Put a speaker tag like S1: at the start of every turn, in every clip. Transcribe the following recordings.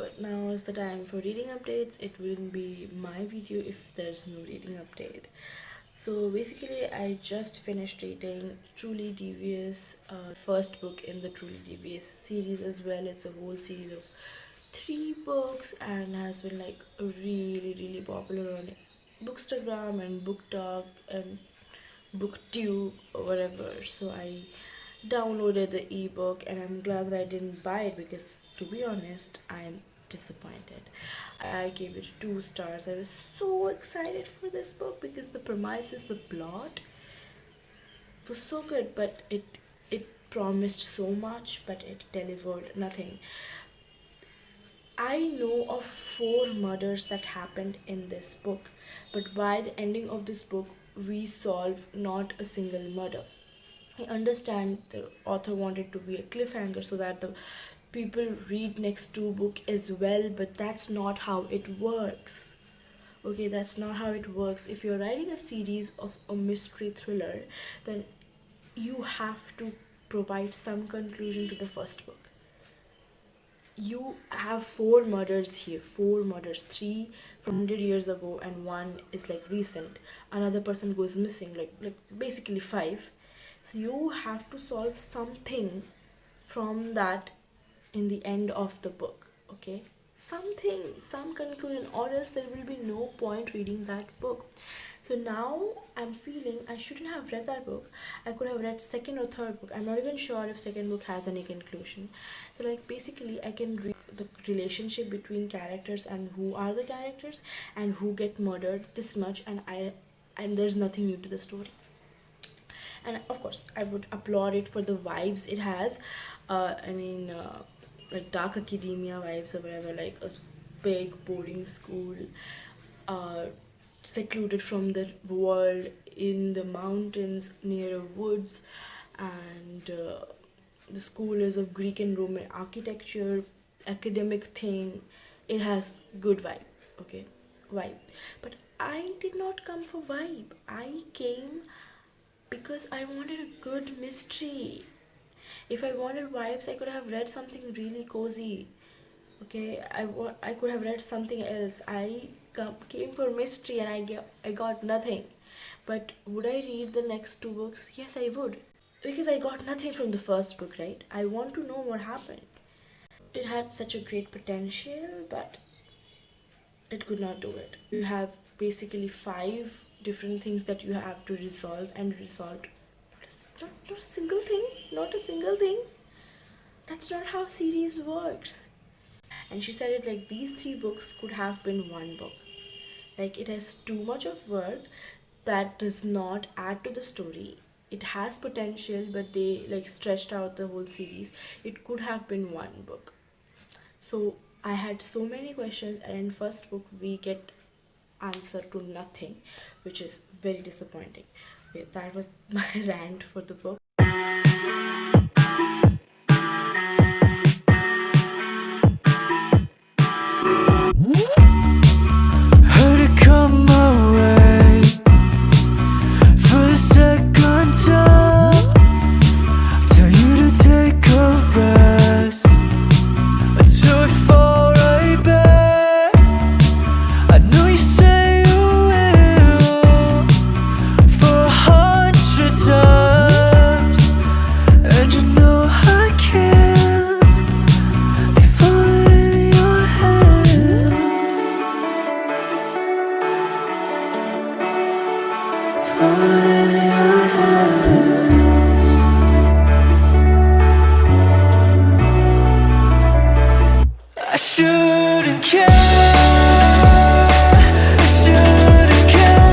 S1: So now is the time for reading updates. It wouldn't be my video if there's no reading update. So basically I just finished reading Truly Devious, first book in the Truly Devious series as well. It's a whole series of 3 books and has been like really popular on Bookstagram and BookTok and BookTube or whatever. So I downloaded the ebook and I'm glad that I didn't buy it because, to be honest, I'm disappointed. I gave it 2 stars. I was so excited for this book because the premises, the plot was so good, but it promised so much, but it delivered nothing. I know of 4 murders that happened in this book, but by the ending of this book, we solve not a single murder. I understand the author wanted to be a cliffhanger so that the people read next 2 book as well, but that's not how it works. Okay, that's not how it works. If you're writing a series of a mystery thriller, then you have to provide some conclusion to the first book. You have 4 murders here, 4 murders, 3 from 100 years ago and 1 is like recent. Another person goes missing, like basically 5. So you have to solve something from that in the end of the book, okay? Something, some conclusion, or else there will be no point reading that book. So now I'm feeling I shouldn't have read that book. I could have read second or third book. I'm not even sure if second book has any conclusion. So like basically I can read the relationship between characters and who are the characters and who get murdered this much, and there's nothing new to the story. And of course I would applaud it for the vibes it has. Like dark academia vibes or whatever, like a big boarding school, secluded from the world in the mountains near a woods, and the school is of Greek and Roman architecture, academic thing. It has good vibe, okay, vibe. But I did not come for vibe. I came because I wanted a good mystery. If I wanted vibes, I could have read something really cozy. Okay, I could have read something else. I came for mystery and I got nothing. But would I read the next 2 books? Yes, I would. Because I got nothing from the first book, right? I want to know what happened. It had such a great potential, but it could not do it. You have basically 5 different things that you have to resolve and resolved. Not a single thing. Not a single thing. That's not how series works. And she said it like these 3 books could have been 1 book. Like it has too much of work that does not add to the story. It has potential, but they like stretched out the whole series. It could have been 1 book. So I had so many questions, and in first book we get answer to nothing, which is very disappointing. Okay, that was my rant for the book.
S2: Heard it come my way for the second time. Tell you to take a rest until we fall right back. I know you say you will for 100 times, and you know I can't be falling in your hands. Falling in your hands. I shouldn't care. I shouldn't care.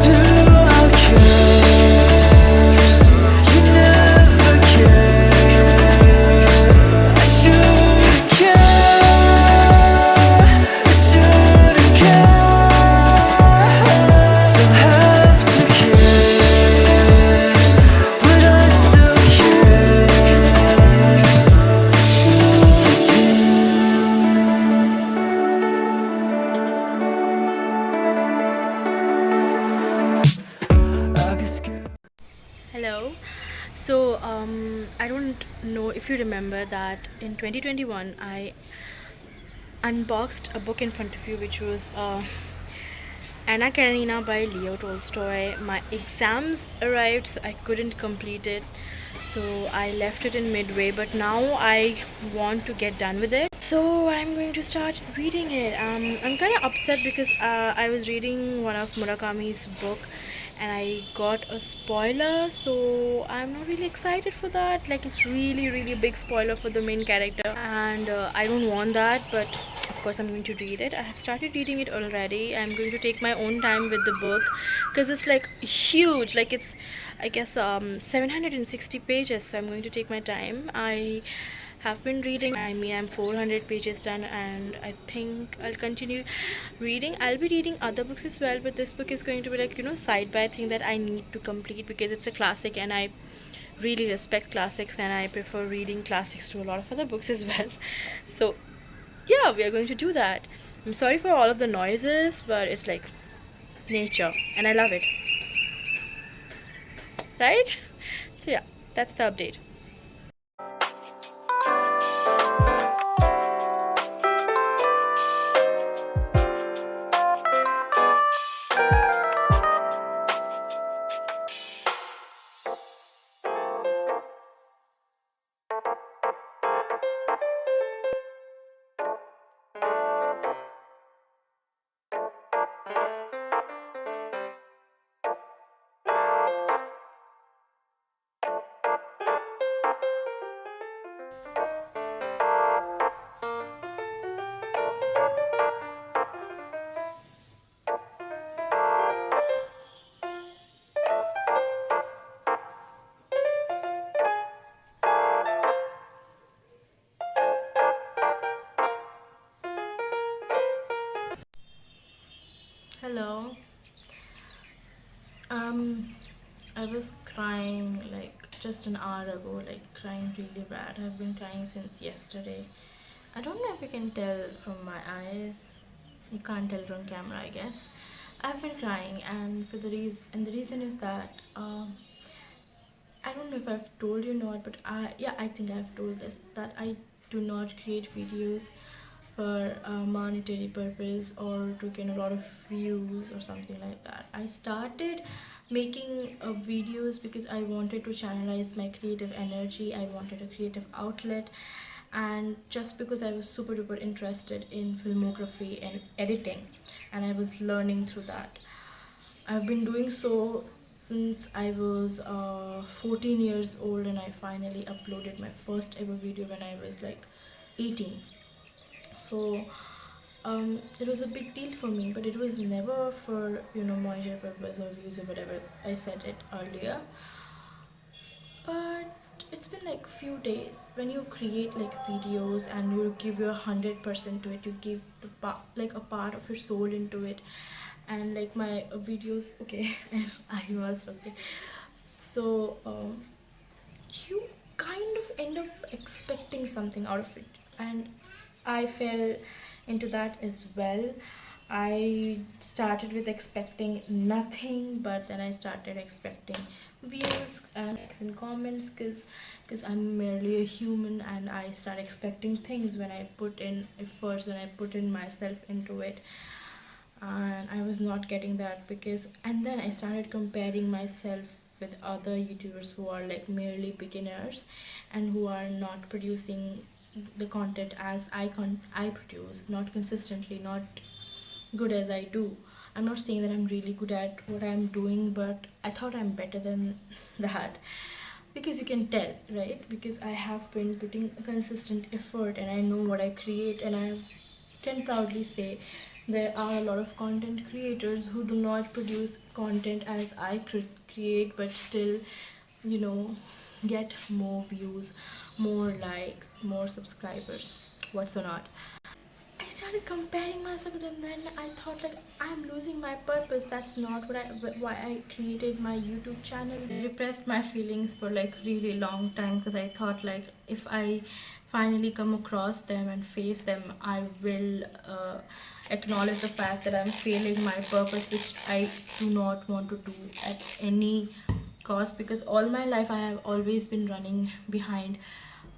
S2: Do I care? You never care. I shouldn't care. I shouldn't care. Don't have to care, but I still care.
S1: remember that in 2021 I unboxed a book in front of you, which was Anna Karenina by Leo Tolstoy. My exams arrived, so I couldn't complete it. So I left it in midway, but now I want to get done with it. So I'm going to start reading it. I'm kind of upset because I was reading one of Murakami's book and I got a spoiler, so I'm not really excited for that. Like, it's really, really big spoiler for the main character, and I don't want that, but of course I'm going to read it. I have started reading it already. I'm going to take my own time with the book because it's like huge. Like, it's, I guess, 760 pages, so I'm going to take my time. I have been reading. I mean, I'm 400 pages done, and I think I'll continue reading. I'll be reading other books as well, but this book is going to be like, side by thing that I need to complete because it's a classic, and I really respect classics, and I prefer reading classics to a lot of other books as well. So yeah, we are going to do that. I'm sorry for all of the noises, but it's like nature, and I love it, right? So yeah, that's the update. Hello. Um, I was crying like just an hour ago, like crying really bad. I've been crying since yesterday. I don't know if you can tell from my eyes. You can't tell it on camera, I guess. I've been crying, and for the reason is that I don't know if I've told you or not, but I think I've told this that I do not create videos for a monetary purpose or to gain a lot of views or something like that. I started making videos because I wanted to channelize my creative energy. I wanted a creative outlet, and just because I was super duper interested in filmography and editing, and I was learning through that. I've been doing so since I was 14 years old, and I finally uploaded my first ever video when I was like 18. So it was a big deal for me, but it was never for monetary purpose or views or whatever. I said it earlier, but it's been like few days when you create like videos and you give your 100% to it. You give like a part of your soul into it, and like my videos. Okay, I must okay. So you kind of end up expecting something out of it, and I fell into that as well. I started with expecting nothing, but then I started expecting views and likes and comments because I'm merely a human, and I start expecting things when I put in efforts, when I put in myself into it, and I was not getting that. Because and then I started comparing myself with other YouTubers who are like merely beginners and who are not producing the content as I produce, not consistently, not good as I do. I'm not saying that I'm really good at what I'm doing, but I thought I'm better than that, because you can tell, right? Because I have been putting a consistent effort, and I know what I create, and I can proudly say there are a lot of content creators who do not produce content as I create, but still, you know, get more views, more likes, more subscribers, what's or not. I started comparing myself, and then I thought like I'm losing my purpose. That's not why I created my YouTube channel. I repressed my feelings for like really long time because I thought like if I finally come across them and face them, I will acknowledge the fact that I'm failing my purpose, which I do not want to do at any cost. Because all my life I have always been running behind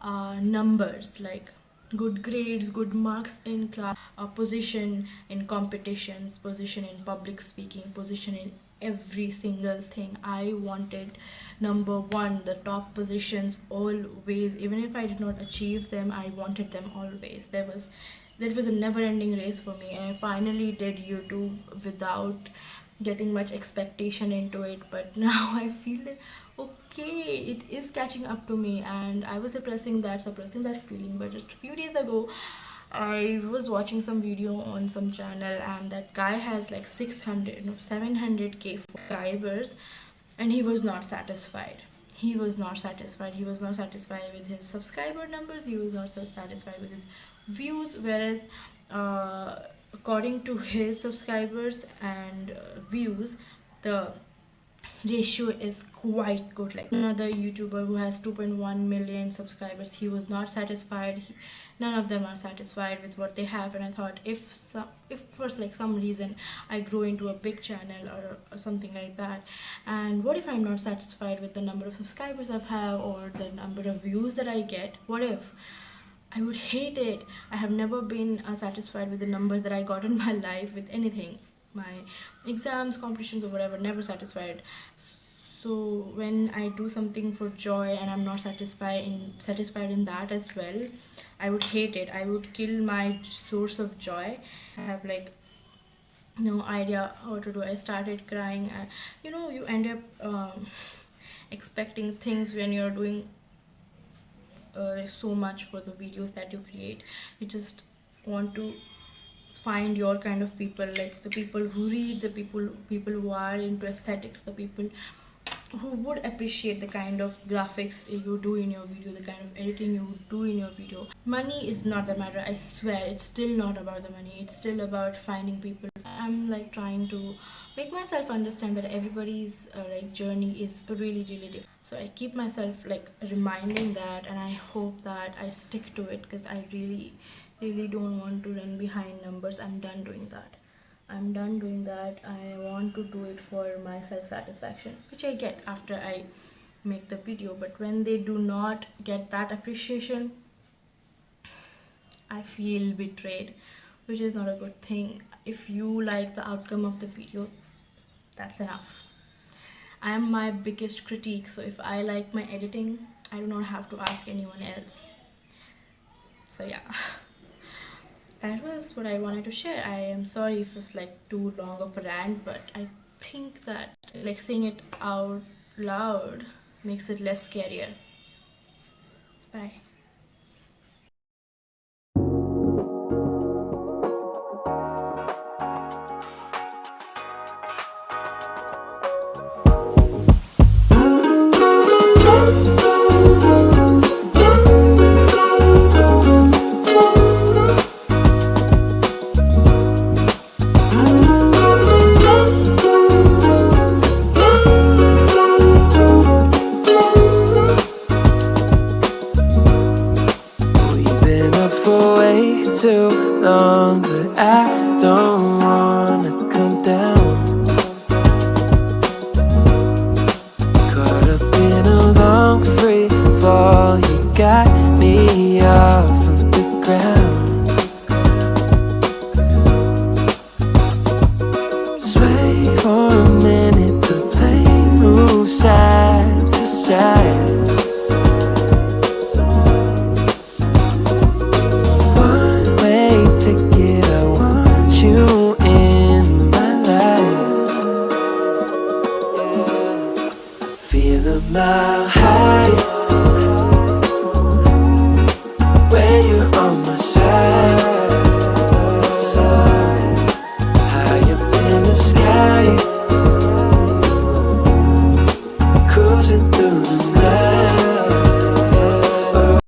S1: numbers like good grades, good marks in class, position in competitions, position in public speaking, position in every single thing. I wanted number one, the top positions always. Even if I did not achieve them, I wanted them always. That was a never ending race for me, and I finally did YouTube without getting much expectation into it. But now I feel that okay, it is catching up to me, and I was suppressing that feeling. But just a few days ago, I was watching some video on some channel, and that guy has like 600 no 700k subscribers, and he was not satisfied. He was not satisfied with his subscriber numbers. He was not so satisfied with his views. Whereas, according to his subscribers and views, the ratio is quite good. Like another YouTuber who has 2.1 million subscribers, he was not satisfied. None of them are satisfied with what they have. And I thought, if for like some reason I grow into a big channel or something like that, and what if I'm not satisfied with the number of subscribers I have or the number of views that I get? What if? I would hate it. I have never been satisfied with the numbers that I got in my life with anything. My exams, competitions, or whatever, never satisfied. So when I do something for joy and I'm not satisfied in that as well, I would hate it. I would kill my source of joy. I have like no idea how to do. I started crying. You end up expecting things when you're doing so much for the videos that you create. You just want to find your kind of people, like the people who read, the people who are into aesthetics, the people who would appreciate the kind of graphics you do in your video, the kind of editing you do in your video. Money is not the matter. I swear, it's still not about the money. It's still about finding people. I'm like trying to make myself understand that everybody's like journey is really different. So I keep myself like reminding that, and I hope that I stick to it, because I really don't want to run behind numbers. I'm done doing that. I want to do it for my self-satisfaction, which I get after I make the video. But when they do not get that appreciation, I feel betrayed, which is not a good thing. If you like the outcome of the video, that's enough. I am my biggest critique, so if I like my editing, I do not have to ask anyone else. So yeah. That was what I wanted to share. I am sorry if it's like too long of a rant, but I think that like saying it out loud makes it less scarier. Bye.
S2: Too long, but I don't wanna come down. Caught up in a long free fall, you got me off of the ground. Sway for a minute, but play move side to side. Ticket, I want you in my life. Feel a mile high when you're on my side. High up in the sky, cruising through the night.